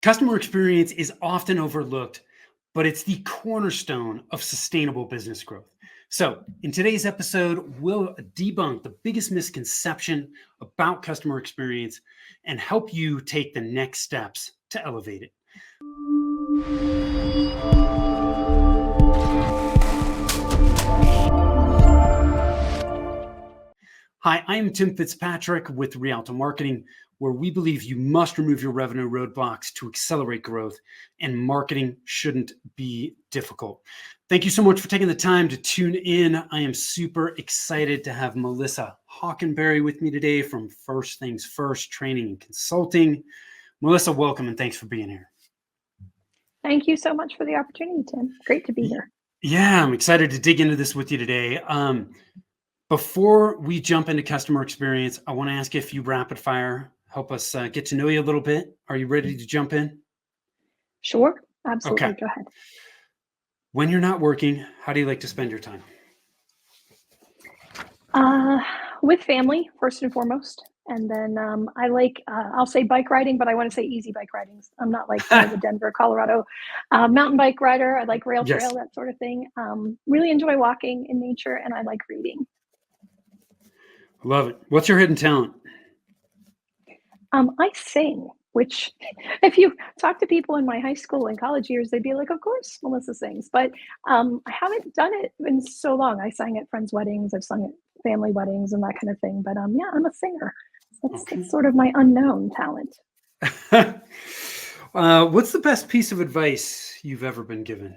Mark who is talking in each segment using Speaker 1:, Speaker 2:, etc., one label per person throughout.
Speaker 1: Customer experience is often overlooked, but it's the cornerstone of sustainable business growth. So, in today's episode, we'll debunk the biggest misconception about customer experience and help you take the next steps to elevate it. Hi, I am Tim Fitzpatrick with Rialto Marketing, where we believe you must remove your revenue roadblocks to accelerate growth, and marketing shouldn't be difficult. Thank you so much for taking the time to tune in. I am super excited to have Melissa Hawkenberry with me today from First Things First Training and Consulting. Melissa, welcome and thanks for being here.
Speaker 2: Thank you so much for the opportunity, Tim. Great to be here.
Speaker 1: Yeah, I'm excited to dig into this with you today. Before we jump into customer experience, I want to ask you a few rapid fire, help us get to know you a little bit. Are you ready to jump in?
Speaker 2: Sure, absolutely.
Speaker 1: Okay.
Speaker 2: Go ahead.
Speaker 1: When you're not working, how do you like to spend your time?
Speaker 2: With family, first and foremost. And then I like, I'll say bike riding, but I want to say easy bike riding. I'm not like the Denver, Colorado mountain bike rider. I like rail
Speaker 1: Yes.
Speaker 2: trail, that sort of thing. Really enjoy walking in nature, and I like reading.
Speaker 1: Love it. What's your hidden talent?
Speaker 2: I sing, which if you talk to people in my high school and college years, they'd be like, of course, Melissa sings. But I haven't done it in so long. I sang at friends' weddings. I've sung at family weddings and that kind of thing. But yeah, I'm a singer. That's sort of my unknown talent.
Speaker 1: What's the best piece of advice you've ever been given?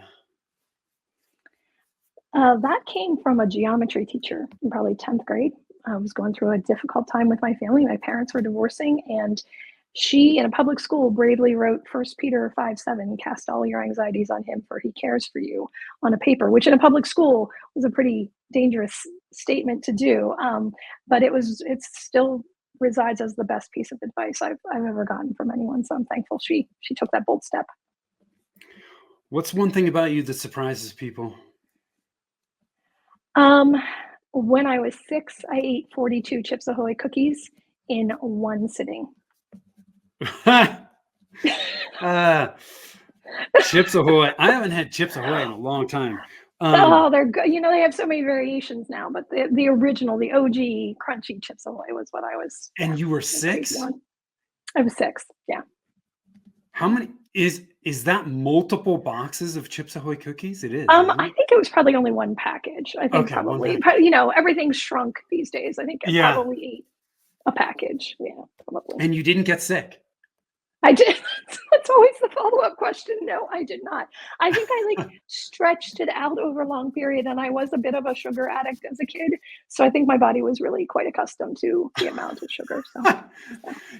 Speaker 2: That came from a geometry teacher in probably 10th grade. I was going through a difficult time with my family. My parents were divorcing, and she, in a public school, bravely wrote 1 Peter 5:7, cast all your anxieties on him, for he cares for you, on a paper, which in a public school was a pretty dangerous statement to do. But it still resides as the best piece of advice I've ever gotten from anyone. So I'm thankful she took that bold step.
Speaker 1: What's one thing about you that surprises people?
Speaker 2: When I was 6, I ate 42 Chips Ahoy cookies in one sitting.
Speaker 1: Chips Ahoy. I haven't had Chips Ahoy in a long time.
Speaker 2: Oh, they're good. They have so many variations now, but the original, the OG crunchy Chips Ahoy was what I was.
Speaker 1: And you were 6?
Speaker 2: I was 6. Yeah.
Speaker 1: How many is that multiple boxes of Chips Ahoy cookies? It is.
Speaker 2: I think it was probably only one package. I think
Speaker 1: Okay,
Speaker 2: probably, everything's shrunk these days. I think I probably ate a package. Yeah, probably.
Speaker 1: And you didn't get sick?
Speaker 2: I did. That's always the follow-up question. No, I did not. I think I stretched it out over a long period, and I was a bit of a sugar addict as a kid. So I think my body was really quite accustomed to the amount of sugar. So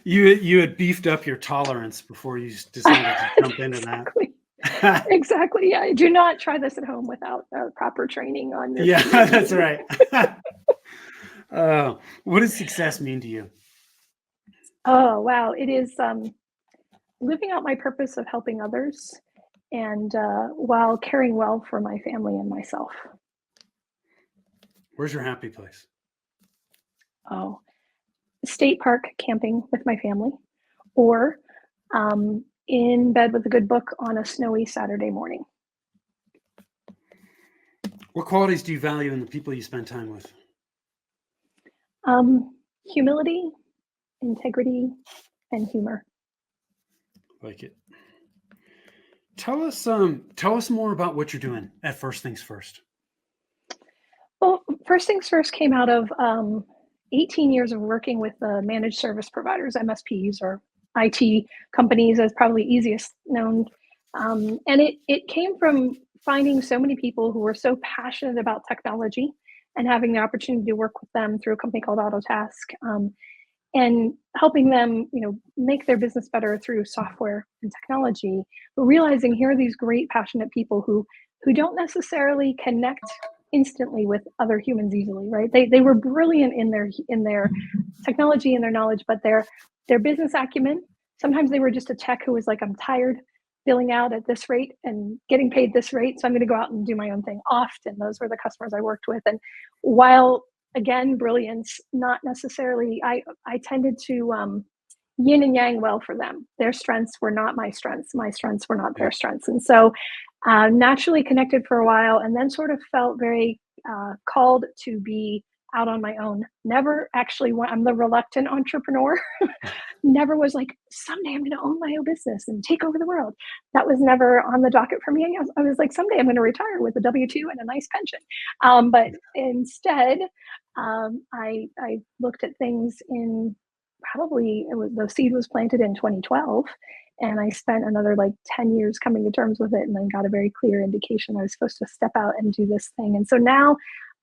Speaker 1: you had beefed up your tolerance before you decided to jump into that.
Speaker 2: Exactly. Yeah. Do not try this at home without proper training on your.
Speaker 1: Yeah, that's right. What does success mean to you?
Speaker 2: Oh, wow. It is living out my purpose of helping others, and while caring well for my family and myself.
Speaker 1: Where's your happy place?
Speaker 2: Oh, state park camping with my family, or in bed with a good book on a snowy Saturday morning.
Speaker 1: What qualities do you value in the people you spend time with?
Speaker 2: Humility, integrity, and humor.
Speaker 1: Like it. Tell us more about what you're doing at First Things First.
Speaker 2: Well, First Things First came out of 18 years of working with managed service providers, MSPs, or IT companies, as probably easiest known. And it came from finding so many people who were so passionate about technology and having the opportunity to work with them through a company called Autotask. And helping them, make their business better through software and technology, but realizing here are these great, passionate people who don't necessarily connect instantly with other humans easily, right? They were brilliant in their technology and their knowledge, but their business acumen, sometimes they were just a tech who was like, I'm tired billing out at this rate and getting paid this rate, so I'm going to go out and do my own thing. Often those were the customers I worked with. And while again, brilliance, not necessarily, I tended to yin and yang well for them. Their strengths were not my strengths. My strengths were not
Speaker 1: Yeah.
Speaker 2: their strengths. And so naturally connected for a while and then sort of felt very called to be out on my own. Never actually went, I'm the reluctant entrepreneur. Never was like, someday I'm going to own my own business and take over the world. That was never on the docket for me. I was like, someday I'm going to retire with a W 2 and a nice pension. But instead, I looked at things in probably the seed was planted in 2012. And I spent another like 10 years coming to terms with it and then got a very clear indication I was supposed to step out and do this thing. And so now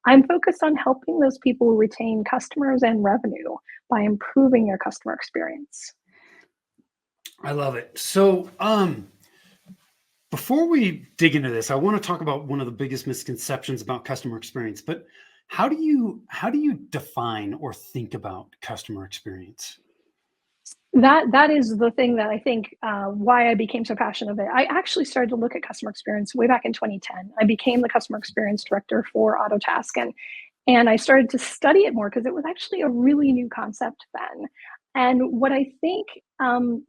Speaker 2: I'm focused on helping those people retain customers and revenue by improving their customer experience.
Speaker 1: I love it. So, before we dig into this, I want to talk about one of the biggest misconceptions about customer experience. But how do you define or think about customer experience?
Speaker 2: That is the thing that I think why I became so passionate of it. I actually started to look at customer experience way back in 2010. I became the customer experience director for Autotask, and I started to study it more because it was actually a really new concept then. And what I think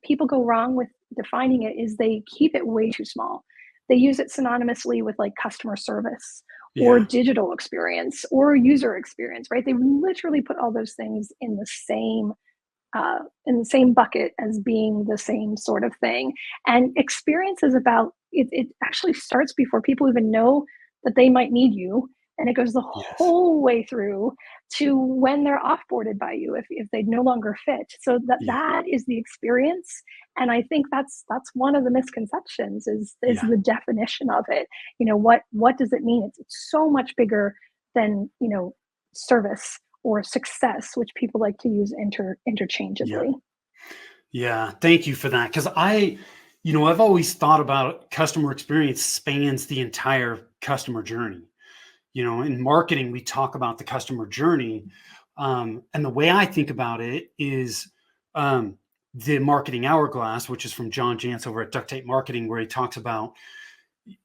Speaker 2: people go wrong with defining it is they keep it way too small. They use it synonymously with like customer service or
Speaker 1: Yeah.
Speaker 2: digital experience or user experience, right? They literally put all those things in the same bucket as being the same sort of thing. And experience is about it, it actually starts before people even know that they might need you. And it goes the
Speaker 1: Yes.
Speaker 2: whole way through to when they're offboarded by you if they no longer fit. So
Speaker 1: Yeah.
Speaker 2: that is the experience. And I think that's one of the misconceptions is
Speaker 1: Yeah.
Speaker 2: the definition of it. What does it mean? It's so much bigger than, service or success, which people like to use
Speaker 1: Yeah.
Speaker 2: interchangeably.
Speaker 1: Yeah. Thank you for that. Because I've always thought about customer experience spans the entire customer journey. In marketing, we talk about the customer journey. And the way I think about it is um, the marketing hourglass, which is from John Jantz over at Duct Tape Marketing, where he talks about,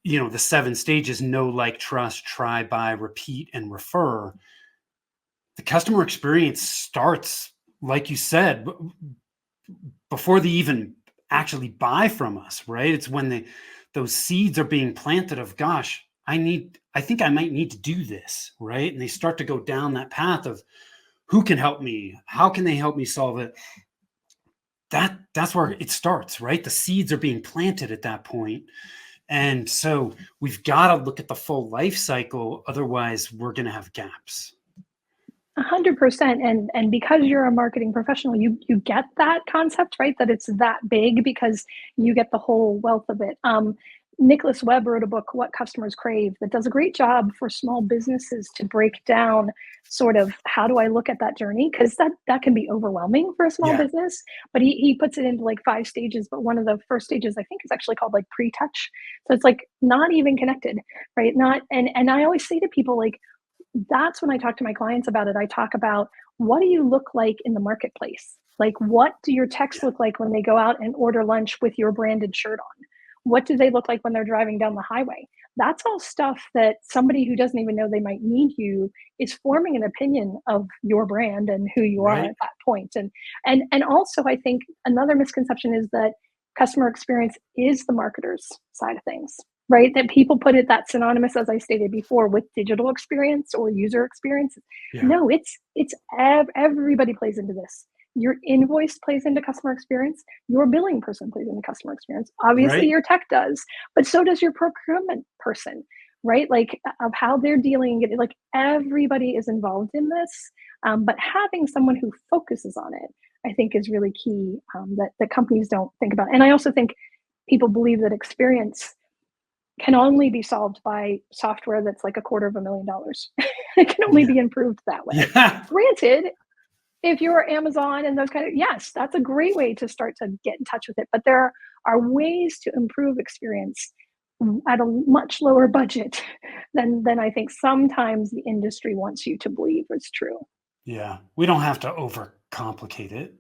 Speaker 1: the 7 stages: know, like, trust, try, buy, repeat, and refer. The customer experience starts, like you said, before they even actually buy from us, right? It's when those seeds are being planted of, gosh, I think I might need to do this, right? And they start to go down that path of who can help me? How can they help me solve it? That's where it starts, right? The seeds are being planted at that point. And so we've got to look at the full life cycle. Otherwise, we're going to have gaps.
Speaker 2: 100%. And because you're a marketing professional, you get that concept, right? That it's that big because you get the whole wealth of it. Nicholas Webb wrote a book, What Customers Crave, that does a great job for small businesses to break down sort of how do I look at that journey? Because that can be overwhelming for a small
Speaker 1: Yeah.
Speaker 2: business. But he puts it into like 5 stages. But one of the first stages I think is actually called like pre-touch. So it's like not even connected, right? Not and I always say to people like that's when I talk to my clients about it. I talk about what do you look like in the marketplace? Like, what do your techs
Speaker 1: Yeah.
Speaker 2: look like when they go out and order lunch with your branded shirt on? What do they look like when they're driving down the highway? That's all stuff that somebody who doesn't even know they might need you is forming an opinion of your brand and who you are
Speaker 1: Right.
Speaker 2: at that point. And also, I think another misconception is that customer experience is the marketer's side of things, right? That people put it that synonymous, as I stated before, with digital experience or user experience.
Speaker 1: Yeah.
Speaker 2: No, everybody plays into this. Your invoice plays into customer experience. Your billing person plays into customer experience. Obviously,
Speaker 1: Right.
Speaker 2: your tech does, but so does your procurement person, right? Like of how they're dealing. Like everybody is involved in this, but having someone who focuses on it, I think, is really key. That companies don't think about. And I also think people believe that experience can only be solved by software that's like $250,000. It can only
Speaker 1: Yeah.
Speaker 2: be improved that way.
Speaker 1: Yeah.
Speaker 2: Granted, if you're Amazon and those kind of, yes, that's a great way to start to get in touch with it. But there are ways to improve experience at a much lower budget than I think sometimes the industry wants you to believe is true.
Speaker 1: Yeah. We don't have to overcomplicate it.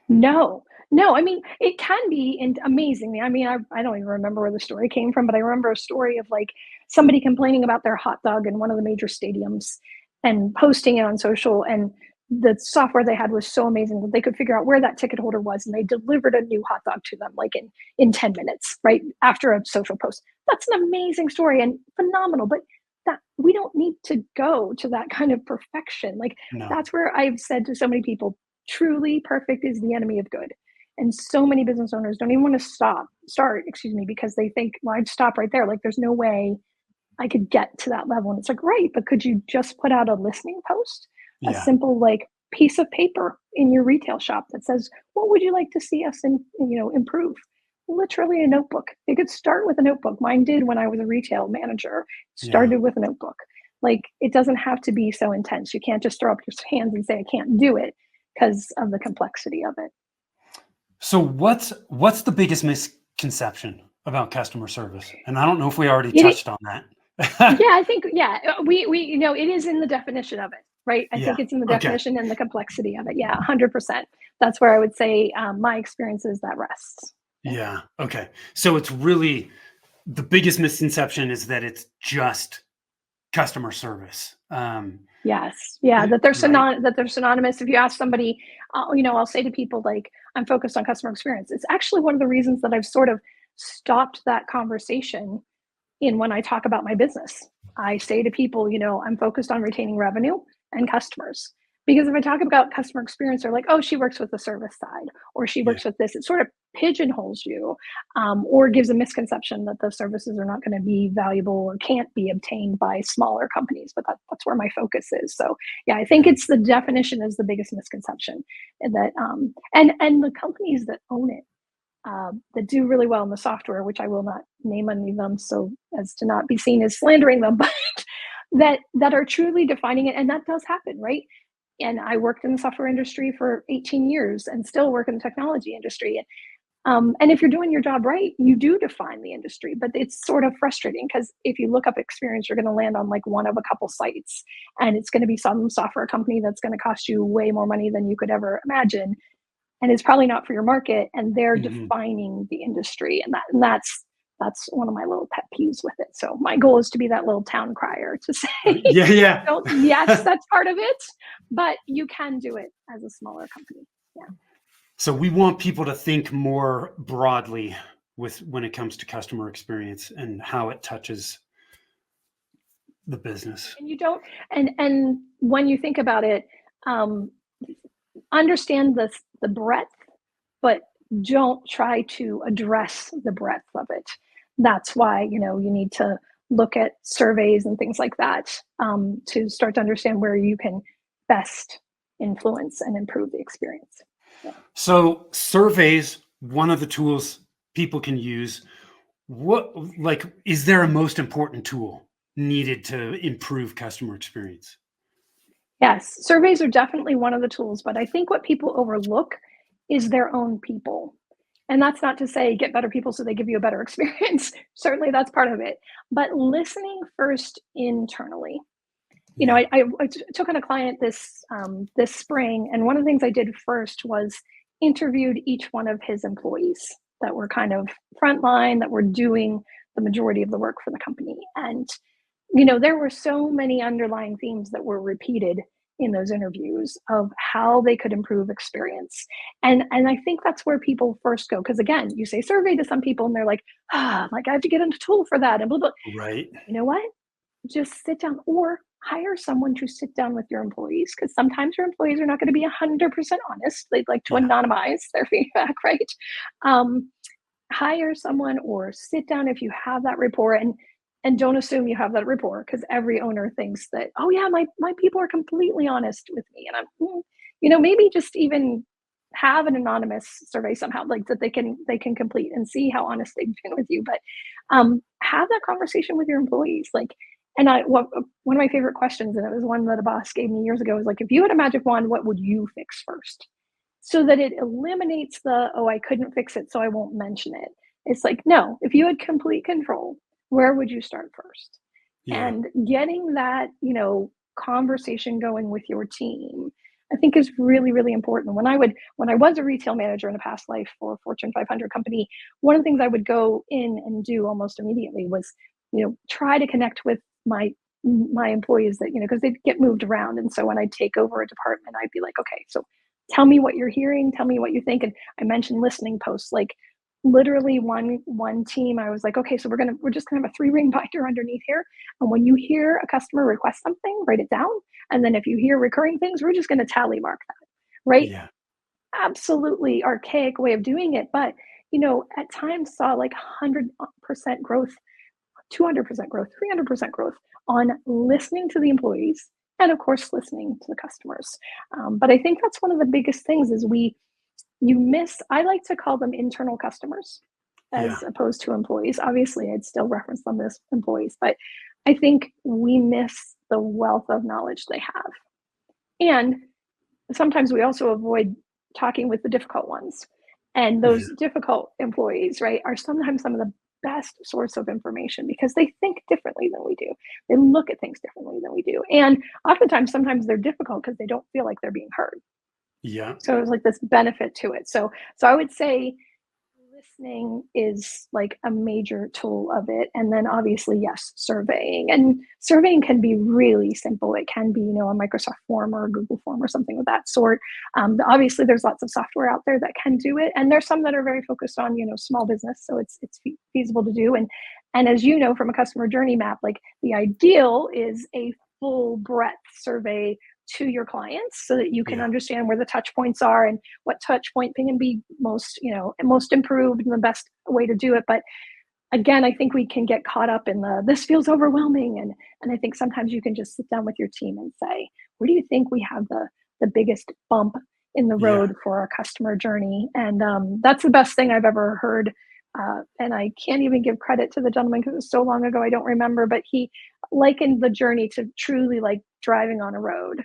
Speaker 2: No, no. I mean, it can be and amazing. I mean, I don't even remember where the story came from, but I remember a story of like somebody complaining about their hot dog in one of the major stadiums and posting it on social. And the software they had was so amazing that they could figure out where that ticket holder was, and they delivered a new hot dog to them like in 10 minutes, right after a social post. That's an amazing story and phenomenal, but that we don't need to go to that kind of perfection. Like,
Speaker 1: No.
Speaker 2: that's where I've said to so many people, truly perfect is the enemy of good. And so many business owners don't even want to start, excuse me, because they think, well, I'd stop right there. Like, there's no way I could get to that level. And it's like, right, but could you just put out a listening post, a
Speaker 1: Yeah.
Speaker 2: simple like piece of paper in your retail shop that says, what would you like to see us improve? Literally a notebook. It could start with a notebook. Mine did when I was a retail manager,
Speaker 1: Yeah.
Speaker 2: started with a notebook. Like, it doesn't have to be so intense. You can't just throw up your hands and say, I can't do it because of the complexity of it.
Speaker 1: So what's the biggest misconception about customer service? And I don't know if we already
Speaker 2: It,
Speaker 1: touched on that.
Speaker 2: yeah, I think, yeah, we it is in the definition of it, right? I
Speaker 1: Yeah.
Speaker 2: think it's in the
Speaker 1: Okay.
Speaker 2: definition and the complexity of it. Yeah, 100%. That's where I would say my experience is that rests. Yeah.
Speaker 1: Yeah. Okay. So it's really the biggest misconception is that it's just customer service.
Speaker 2: Yes. Yeah.
Speaker 1: Right.
Speaker 2: That they're synonymous. If you ask somebody, I'll say to people like, I'm focused on customer experience. It's actually one of the reasons that I've sort of stopped that conversation in when I talk about my business. I say to people, I'm focused on retaining revenue and customers. Because if I talk about customer experience, they're like, oh, she works with the service side or she
Speaker 1: Yeah.
Speaker 2: works with this. It sort of pigeonholes you, or gives a misconception that the services are not going to be valuable or can't be obtained by smaller companies. But that's where my focus is. So yeah, I think
Speaker 1: Yeah.
Speaker 2: it's the definition is the biggest misconception, and that and the companies that own it, that do really well in the software, which I will not name any of them so as to not be seen as slandering them, but that are truly defining it. And that does happen, right? And I worked in the software industry for 18 years and still work in the technology industry. And if you're doing your job right, you do define the industry, but it's sort of frustrating because if you look up experience, you're going to land on like one of a couple sites, and it's going to be some software company that's going to cost you way more money than you could ever imagine, and it's probably not for your market, and they're
Speaker 1: Mhm.
Speaker 2: defining the industry, and that's one of my little pet peeves with it. So my goal is to be that little town crier to say,
Speaker 1: Yeah. Yeah.
Speaker 2: don't, yes, that's part of it, but you can do it as a smaller company. Yeah.
Speaker 1: So we want people to think more broadly with when it comes to customer experience and how it touches the business.
Speaker 2: And you don't, and when you think about it, um, understand the breadth, but don't try to address the breadth of it. That's why you need to look at surveys and things like that, to start to understand where you can best influence and improve the experience. Yeah.
Speaker 1: So surveys, one of the tools people can use. What like is there a most important tool needed to improve customer experience?
Speaker 2: Yes, surveys are definitely one of the tools, but I think what people overlook is their own people. And that's not to say get better people so they give you a better experience. Certainly that's part of it. But listening first internally.
Speaker 1: Yeah.
Speaker 2: I took on a client this spring, and one of the things I did first was interviewed each one of his employees that were kind of frontline, that were doing the majority of the work for the company. And there were so many underlying themes that were repeated in those interviews of how they could improve experience. And I think that's where people first go. Because again, you say survey to some people and they're like, like I have to get into tool for that and blah blah.
Speaker 1: Right.
Speaker 2: You know what? Just sit down or hire someone to sit down with your employees, because sometimes your employees are not going to be 100% honest. They'd like to
Speaker 1: Yeah.
Speaker 2: anonymize their feedback, right? Um, Hire someone or sit down if you have that rapport, and don't assume you have that rapport, because every owner thinks that, oh yeah, my people are completely honest with me, and maybe just even have an anonymous survey somehow, like that they can complete and see how honest they've been with you. But have that conversation with your employees, like. And one of my favorite questions, and it was one that a boss gave me years ago, was like, if you had a magic wand, what would you fix first? So that it eliminates the, oh, I couldn't fix it, so I won't mention it. It's like, no, if you had complete control, where would you start first?
Speaker 1: Yeah.
Speaker 2: And getting that, conversation going with your team, I think is really, really important. When I was a retail manager in a past life for a Fortune 500 company, one of the things I would go in and do almost immediately was, try to connect with my my employees that, because they get moved around. And so when I take over a department, I'd be like, okay, so tell me what you're hearing, tell me what you think. And I mentioned listening posts, like literally one team, I was like, okay, so we're just gonna have a 3-ring binder underneath here. And when you hear a customer request something, write it down. And then if you hear recurring things, we're just gonna tally mark that. Right?
Speaker 1: Yeah.
Speaker 2: Absolutely archaic way of doing it. But at times saw like 100% growth, 200% growth, 300% growth on listening to the employees and of course listening to the customers. But I think that's one of the biggest things is you miss, I like to call them internal customers
Speaker 1: Yeah.
Speaker 2: as opposed to employees. Obviously, I'd still reference them as employees, but I think we miss the wealth of knowledge they have. And sometimes we also avoid talking with the difficult ones. And
Speaker 1: Yeah.
Speaker 2: those difficult employees, right, are sometimes some of the best source of information because they think differently than we do. They look at things differently than we do. And oftentimes, sometimes they're difficult because they don't feel like they're being heard.
Speaker 1: Yeah.
Speaker 2: So there's like this benefit to it. So I would say listening is like a major tool of it. And then obviously, yes, surveying. And surveying can be really simple. It can be, a Microsoft form or a Google form or something of that sort. Obviously, there's lots of software out there that can do it. And there's some that are very focused on, small business. So it's feasible to do. And as you know, from a customer journey map, like the ideal is a full breadth survey to your clients so that you can
Speaker 1: Yeah.
Speaker 2: understand where the touch points are and what touch point can be most improved and the best way to do it. But again, I think we can get caught up in this feels overwhelming. And I think sometimes you can just sit down with your team and say, where do you think we have the biggest bump in the
Speaker 1: Yeah.
Speaker 2: road for our customer journey? And that's the best thing I've ever heard. And I can't even give credit to the gentleman because it was so long ago, I don't remember, but he likened the journey to truly like driving on a road.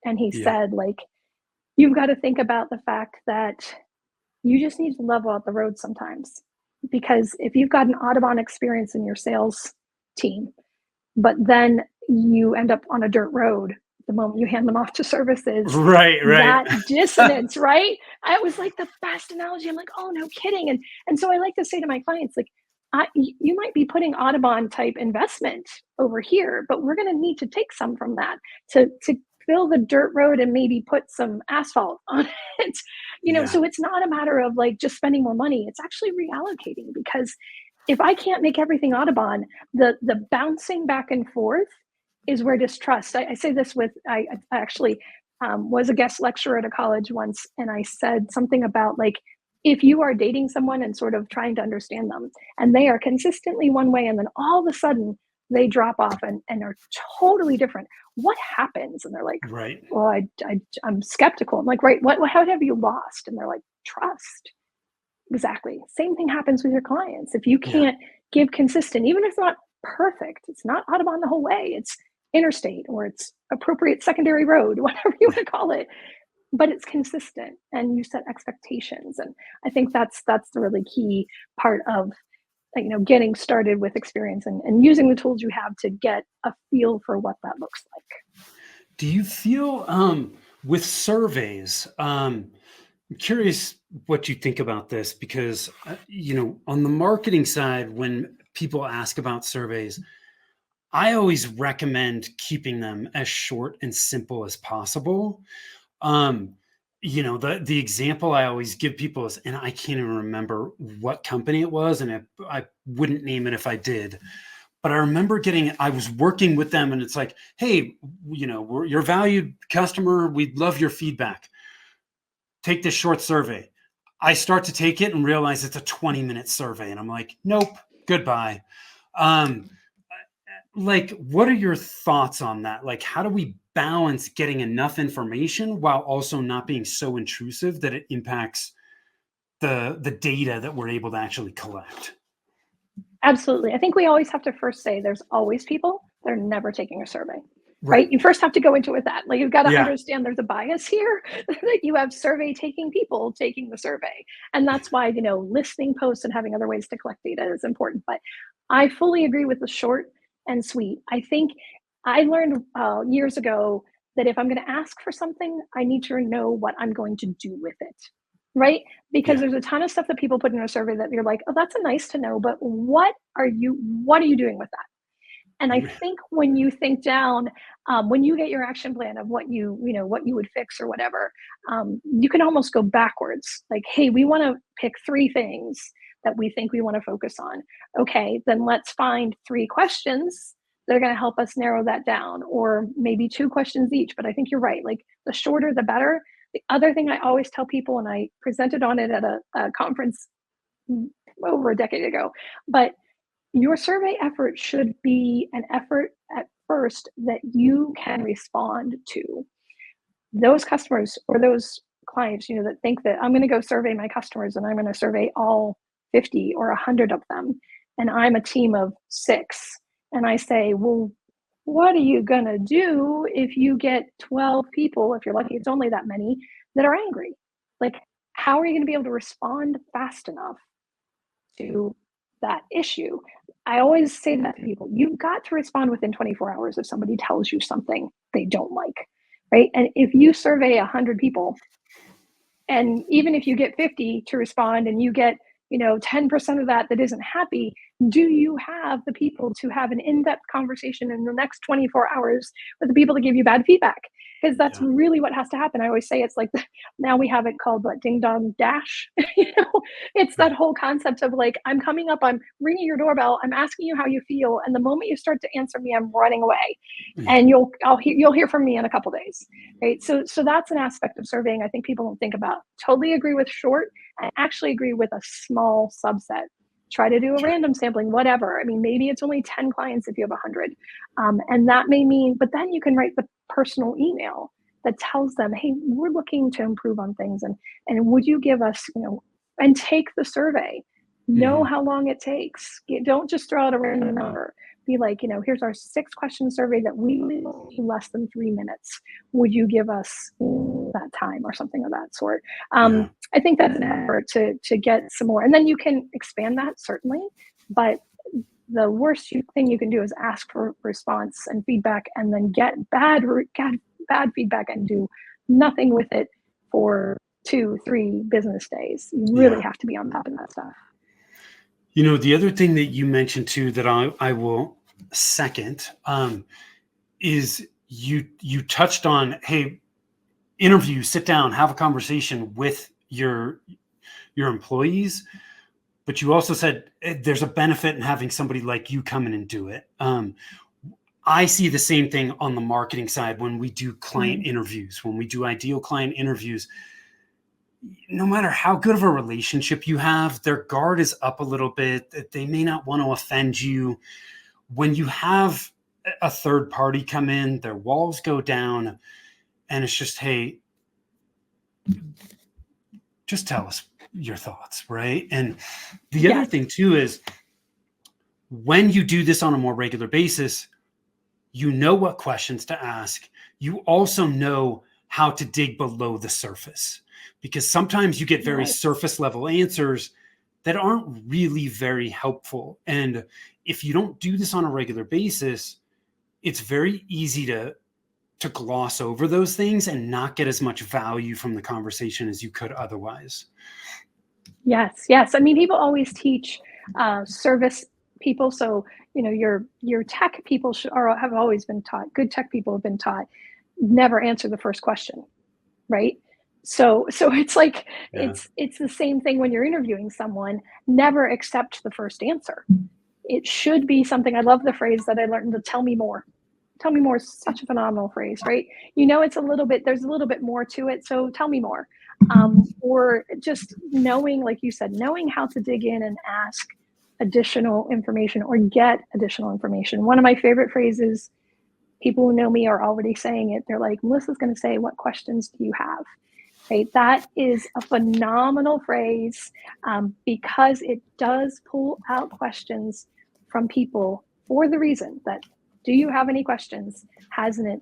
Speaker 2: And he
Speaker 1: Yeah.
Speaker 2: said, like, you've got to think about the fact that you just need to level out the road sometimes. Because if you've got an Audubon experience in your sales team, but then you end up on a dirt road the moment you hand them off to services,
Speaker 1: Right. Right.
Speaker 2: that dissonance, right? I was like the best analogy. I'm like, oh, no kidding. And so I like to say to my clients, like, you might be putting Audubon type investment over here, but we're going to need to take some from that to fill the dirt road and maybe put some asphalt on it.
Speaker 1: Yeah.
Speaker 2: So it's not a matter of like just spending more money. It's actually reallocating because if I can't make everything Audubon, the bouncing back and forth is where distrust. I say this with I actually was a guest lecturer at a college once, and I said something about like if you are dating someone and sort of trying to understand them, and they are consistently one way, and then all of a sudden they drop off and are totally different. What happens? And they're like,
Speaker 1: Right.
Speaker 2: well, I'm skeptical. I'm like, right, what have you lost? And they're like, trust. Exactly. Same thing happens with your clients. If you
Speaker 1: Yeah.
Speaker 2: can't give consistent, even if it's not perfect, it's not Audubon the whole way, it's interstate or it's appropriate secondary road, whatever you want to call it, but it's consistent and you set expectations. And I think that's the really key part of getting started with experience and using the tools you have to get a feel for what that looks like.
Speaker 1: Do you feel with surveys? I'm curious what you think about this because on the marketing side, when people ask about surveys, I always recommend keeping them as short and simple as possible. Um, the example I always give people is, and I can't even remember what company it was, and I wouldn't name it if I did, but I remember I was working with them, and it's like, hey, we're your valued customer. We'd love your feedback. Take this short survey. I start to take it and realize it's a 20-minute survey, and I'm like, nope, goodbye. Um, like, what are your thoughts on that? Like, how do we balance getting enough information while also not being so intrusive that it impacts the data that we're able to actually collect?
Speaker 2: Absolutely. I think we always have to first say there's always people that are never taking a survey, right?
Speaker 1: Right.
Speaker 2: You first have to go into it with that. Like you've got to
Speaker 1: Yeah.
Speaker 2: understand there's a bias here that you have survey taking people taking the survey. And that's why, listening posts and having other ways to collect data is important. But I fully agree with the short and sweet. I think I learned years ago that if I'm going to ask for something, I need to know what I'm going to do with it. Right? Because
Speaker 1: Yeah.
Speaker 2: there's a ton of stuff that people put in a survey that you're like, oh, that's a nice to know, but what are you doing with that? And I think when you think down, when you get your action plan of what what you would fix or whatever, you can almost go backwards. Like, hey, we want to pick 3 things that we think we want to focus on. Okay, then let's find 3 questions that are going to help us narrow that down, or maybe 2 questions each. But I think you're right. Like, the shorter, the better. The other thing I always tell people, and I presented on it at a conference over a decade ago, but your survey effort should be an effort at first that you can respond to. Those customers or those clients, that think that I'm going to go survey my customers and I'm going to survey all 50 or 100 of them, and I'm a team of 6, and I say, well, what are you going to do if you get 12 people, if you're lucky it's only that many, that are angry? Like, how are you going to be able to respond fast enough to that issue? I always say that to people. You've got to respond within 24 hours if somebody tells you something they don't like, right? And if you survey 100 people, and even if you get 50 to respond and you get 10% of that isn't happy, do you have the people to have an in-depth conversation in the next 24 hours with the people to give you bad feedback? Because that's really what has to happen. I always say it's like, now we have it called Ding Dong Dash. It's that whole concept of like, I'm coming up, I'm ringing your doorbell, I'm asking you how you feel, and the moment you start to answer me, I'm running away, and you'll hear from me in a couple days, right? So that's an aspect of surveying I think people don't think about. Totally agree with short. I actually agree with a small subset. Try to do a random sampling, whatever. I mean, maybe it's only 10 clients if you have 100. And that may mean, but then you can write the personal email that tells them, hey, we're looking to improve on things. And would you give us, and take the survey, know how long it takes. Don't just throw out a random number. Be like, here's our 6-question survey that we will do less than 3 minutes. Would you give us that time or something of that sort? I think that's an effort to get some more. And then you can expand that, certainly. But the worst thing you can do is ask for response and feedback and then get bad feedback and do nothing with it for 2-3 business days. You really have to be on top of that stuff.
Speaker 1: The other thing that you mentioned too that I will second is you touched on, hey, interview, sit down, have a conversation with your employees, but you also said there's a benefit in having somebody like you come in and do it. I see the same thing on the marketing side when we do client interviews, when we do ideal client interviews. No matter how good of a relationship you have, their guard is up a little bit. They may not want to offend you. When you have a third party come in, their walls go down, and it's just, hey, just tell us your thoughts, right? And the other thing too is when you do this on a more regular basis, you know what questions to ask. You also know how to dig below the surface, because sometimes you get very surface level answers that aren't really very helpful. And if you don't do this on a regular basis, it's very easy to gloss over those things and not get as much value from the conversation as you could otherwise.
Speaker 2: Yes. I mean, people always teach service people. So, your tech people have always been taught, good tech people have been taught, never answer the first question, right? So it's like, it's the same thing when you're interviewing someone, never accept the first answer. It should be something, I love the phrase that I learned, to tell me more. Tell me more is such a phenomenal phrase, right? It's there's a little bit more to it. So tell me more. Or just knowing, like you said, knowing how to dig in and ask additional information or get additional information. One of my favorite phrases, people who know me are already saying it. They're like, Melissa's going to say, what questions do you have? Right? That is a phenomenal phrase because it does pull out questions from people for the reason that, do you have any questions, has an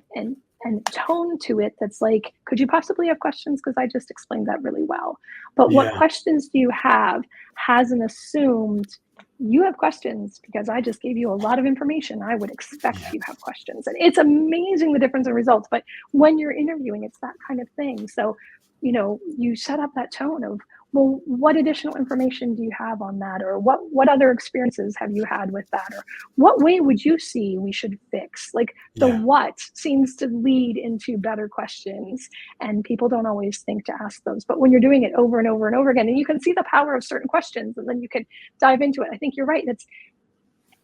Speaker 2: and tone to it that's like, could you possibly have questions? Because I just explained that really well. But what questions do you have has an assumed you have questions because I just gave you a lot of information. I would expect you have questions. And it's amazing the difference in results. But when you're interviewing, it's that kind of thing. So, you set up that tone of, well, what additional information do you have on that? Or what other experiences have you had with that? Or what way would you see we should fix? Like the
Speaker 1: Yeah.
Speaker 2: what seems to lead into better questions, and people don't always think to ask those. But when you're doing it over and over and over again, and you can see the power of certain questions, and then you can dive into it. I think you're right.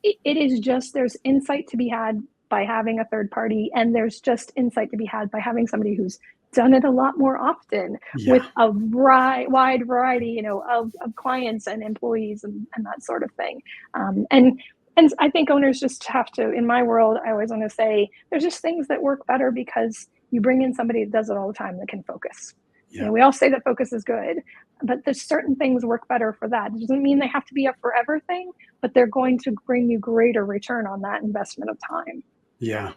Speaker 2: It is just, there's insight to be had by having a third party, and there's just insight to be had by having somebody who's done it a lot more often
Speaker 1: Yeah.
Speaker 2: with a wide variety, of clients and employees and that sort of thing. And I think owners just have to, in my world, I always want to say there's just things that work better because you bring in somebody that does it all the time that can focus.
Speaker 1: Yeah.
Speaker 2: We all say that focus is good, but there's certain things work better for that. It doesn't mean they have to be a forever thing, but they're going to bring you greater return on that investment of time.
Speaker 1: Yeah.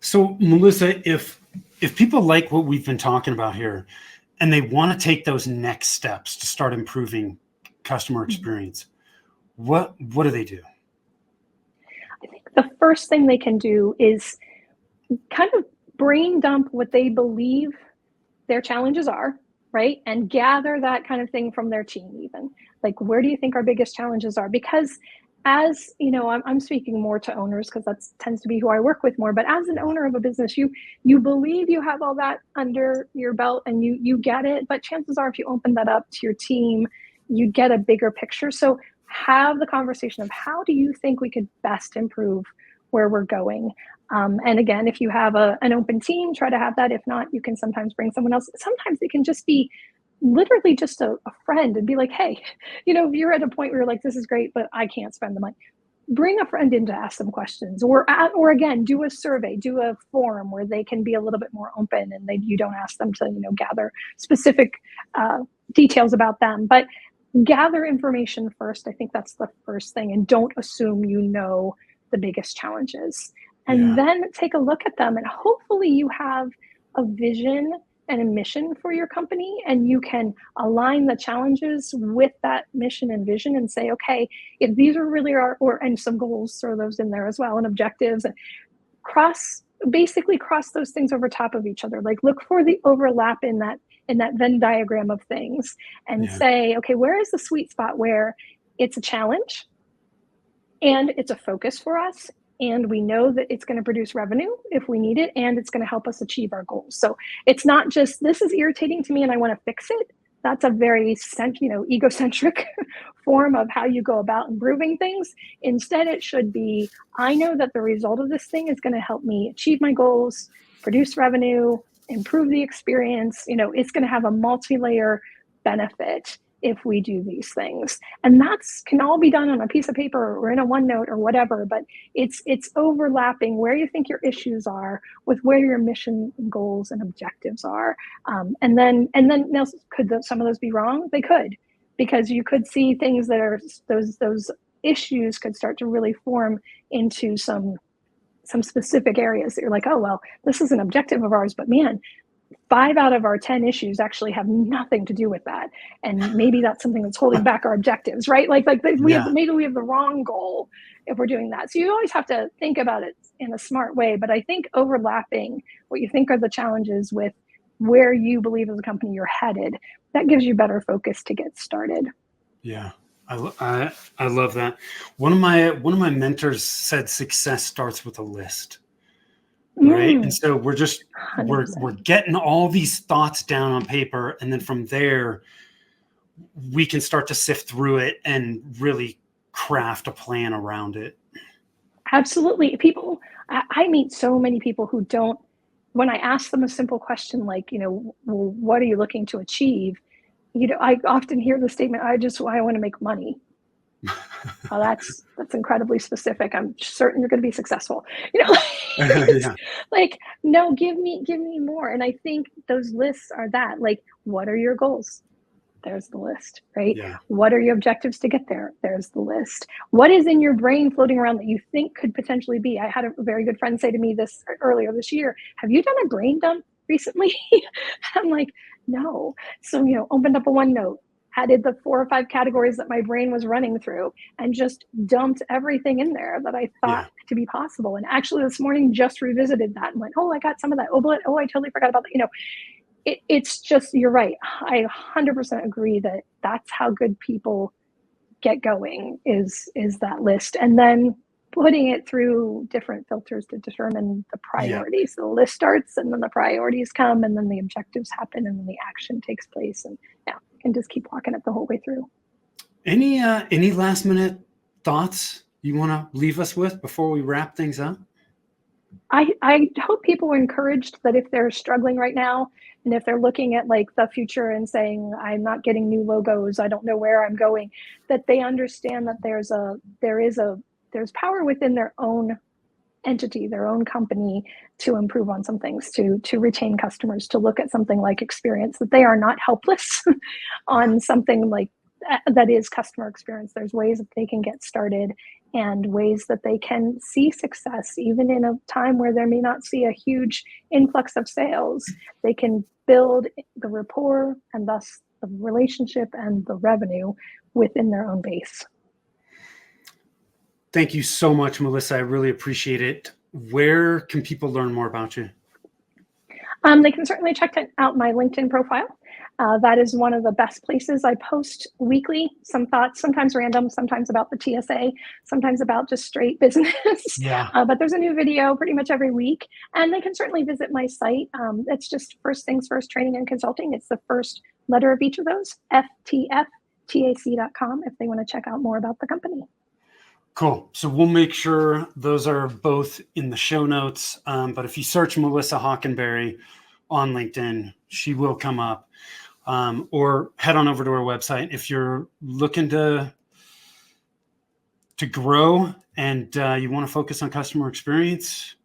Speaker 1: So Melissa, if people like what we've been talking about here and they want to take those next steps to start improving customer experience, what do they do?
Speaker 2: I think the first thing they can do is kind of brain dump what they believe their challenges are, right? And gather that kind of thing from their team, even. Like, where do you think our biggest challenges are? Because as you know, I'm speaking more to owners because that tends to be who I work with more. But as an owner of a business, you believe you have all that under your belt and you get it. But chances are, if you open that up to your team, you get a bigger picture. So have the conversation of how do you think we could best improve where we're going. And again, if you have an open team, try to have that. If not, you can sometimes bring someone else. Sometimes it can just be literally just a friend and be like, hey, if you're at a point where you're like, this is great, but I can't spend the money. Bring a friend in to ask some questions, or again, do a survey, do a forum where they can be a little bit more open, and you don't ask them to gather specific details about them, but gather information first. I think that's the first thing, and don't assume the biggest challenges. And then take a look at them, and hopefully you have a vision and a mission for your company, and you can align the challenges with that mission and vision and say, okay, if these are really and some goals, throw those in there as well, and objectives, and basically cross those things over top of each other. Like, look for the overlap in that Venn diagram of things, and say, okay, where is the sweet spot where it's a challenge and it's a focus for us, and we know that it's going to produce revenue if we need it, and it's going to help us achieve our goals. So it's not just, this is irritating to me and I want to fix it. That's a very egocentric form of how you go about improving things. Instead, it should be, I know that the result of this thing is going to help me achieve my goals, produce revenue, improve the experience. It's going to have a multi-layer benefit if we do these things. And can all be done on a piece of paper or in a OneNote or whatever, but it's overlapping where you think your issues are with where your mission, goals, and objectives are. And then now, could some of those be wrong? They could, because you could see things that are those issues could start to really form into some specific areas that you're like, oh, well, this is an objective of ours, but man, 5 out of our 10 issues actually have nothing to do with that. And maybe that's something that's holding back our objectives, right? Maybe we have the wrong goal if we're doing that. So you always have to think about it in a smart way. But I think overlapping what you think are the challenges with where you believe as a company you're headed, that gives you better focus to get started.
Speaker 1: Yeah. I love that. One of my mentors said success starts with a list. Right. And so we're getting all these thoughts down on paper. And then from there, we can start to sift through it and really craft a plan around it.
Speaker 2: Absolutely. I meet so many people who don't, when I ask them a simple question like, well, what are you looking to achieve? I often hear the statement, I want to make money. Oh, that's incredibly specific. I'm certain you're going to be successful. Like, no, give me more. And I think those lists are that. Like, what are your goals? There's the list, right?
Speaker 1: Yeah.
Speaker 2: What are your objectives to get there? There's the list. What is in your brain floating around that you think could potentially be? I had a very good friend say to me this earlier this year, have you done a brain dump recently? I'm like, no. So, opened up a OneNote, added the 4 or 5 categories that my brain was running through, and just dumped everything in there that I thought to be possible. And actually this morning just revisited that and went, oh, I got some of that. Oh, I totally forgot about that. it's just, you're right. I 100% agree that that's how good people get going, is that list, and then putting it through different filters to determine the
Speaker 1: Yeah.
Speaker 2: priorities. So the list starts, and then the priorities come, and then the objectives happen, and then the action takes place, and yeah, you can just keep walking it the whole way through.
Speaker 1: Any last minute thoughts you want to leave us with before we wrap things up?
Speaker 2: I hope people are encouraged that if they're struggling right now, and if they're looking at like the future and saying, I'm not getting new logos, I don't know where I'm going, that they understand that there's power within their own entity, their own company, to improve on some things, to retain customers, to look at something like experience, that they are not helpless on something like that is customer experience. There's ways that they can get started, and ways that they can see success even in a time where they may not see a huge influx of sales. They can build the rapport, and thus the relationship and the revenue within their own base.
Speaker 1: Thank you so much, Melissa. I really appreciate it. Where can people learn more about you?
Speaker 2: They can certainly check out my LinkedIn profile. That is one of the best places. I post weekly some thoughts, sometimes random, sometimes about the TSA, sometimes about just straight business.
Speaker 1: Yeah.
Speaker 2: But there's a new video pretty much every week. And they can certainly visit my site. It's just First Things First Training and Consulting. It's the first letter of each of those, ftftac.com, if they want to check out more about the company.
Speaker 1: Cool. So we'll make sure those are both in the show notes. But if you search Melissa Hockenberry on LinkedIn, she will come up. Or head on over to our website. If you're looking to grow and you want to focus on customer experience,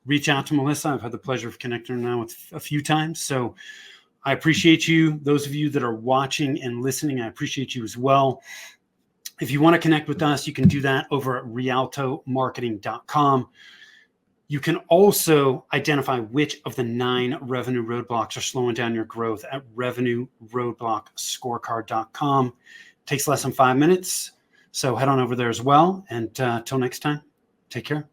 Speaker 1: reach out to Melissa. I've had the pleasure of connecting her now with a few times. So I appreciate you. Those of you that are watching and listening, I appreciate you as well. If you want to connect with us, you can do that over at rialtomarketing.com. You can also identify which of the 9 revenue roadblocks are slowing down your growth at revenueroadblockscorecard.com. It takes less than 5 minutes. So head on over there as well. And till next time, take care.